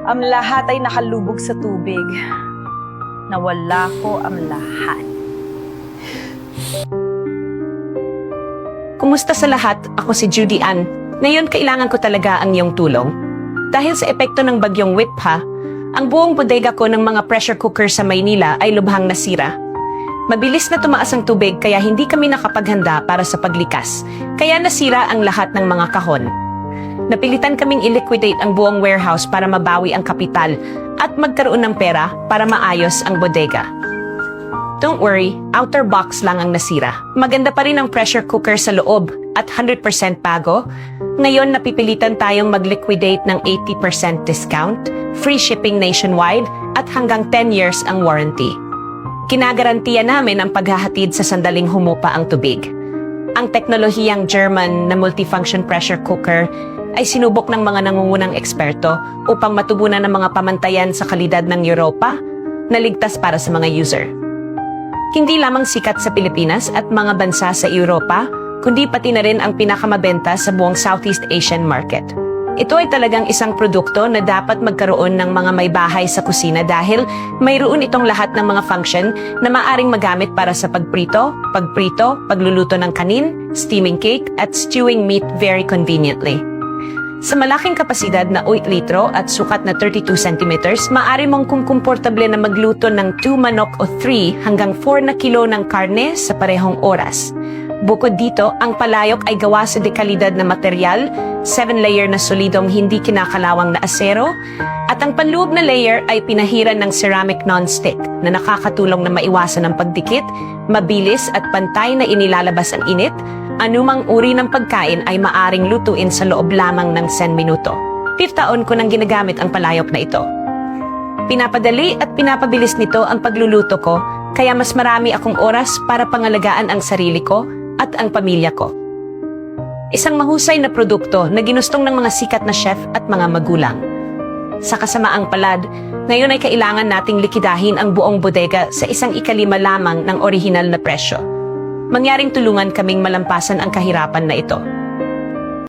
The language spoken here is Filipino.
Ang lahat ay nakalubog sa tubig. Nawala ko ang lahat. Kumusta sa lahat? Ako si Judy Ann. Ngayon kailangan ko talaga ang iyong tulong. Dahil sa epekto ng bagyong Whitpa, ang buong bodega ko ng mga pressure cooker sa Maynila ay lubhang nasira. Mabilis na tumaas ang tubig kaya hindi kami nakapaghanda para sa paglikas, kaya nasira ang lahat ng mga kahon. Napilitan kaming i-liquidate ang buong warehouse para mabawi ang kapital at magkaroon ng pera para maayos ang bodega. Don't worry, outer box lang ang nasira. Maganda pa rin ang pressure cooker sa loob at 100% bago. Ngayon napipilitan tayong mag-liquidate ng 80% discount, free shipping nationwide at hanggang 10 years ang warranty. Kinagarantiya namin ang paghahatid sa sandaling humupa ang tubig. Ang teknolohiyang German na multifunction pressure cooker ay sinubok ng mga nangungunang eksperto upang matugunan ang mga pamantayan sa kalidad ng Europa na ligtas para sa mga user. Hindi lamang sikat sa Pilipinas at mga bansa sa Europa, kundi pati na rin ang pinakamabenta sa buong Southeast Asian market. Ito ay talagang isang produkto na dapat magkaroon ng mga may bahay sa kusina dahil mayroon itong lahat ng mga function na maaring magamit para sa pagprito, pagluluto ng kanin, steaming cake, at stewing meat very conveniently. Sa malaking kapasidad na 8 litro at sukat na 32 centimeters, maaari mong komportable na magluto ng 2 manok o 3 hanggang 4 na kilo ng karne sa parehong oras. Bukod dito, ang palayok ay gawa sa dekalidad na material, 7-layer na solidong hindi kinakalawang na asero, at ang panloob na layer ay pinahiran ng ceramic non-stick na nakakatulong na maiwasan ang pagdikit, mabilis at pantay na inilalabas ang init. Anumang uri ng pagkain ay maaring lutuin sa loob lamang ng 10 minuto. 5 taon ko nang ginagamit ang palayok na ito. Pinapadali at pinapabilis nito ang pagluluto ko, kaya mas marami akong oras para pangalagaan ang sarili ko at ang pamilya ko. Isang mahusay na produkto na ginustong ng mga sikat na chef at mga magulang. Sa kasamaang palad, ngayon ay kailangan nating likidahin ang buong bodega sa isang 1/5 lamang ng orihinal na presyo. Mangyaring tulungan kaming malampasan ang kahirapan na ito.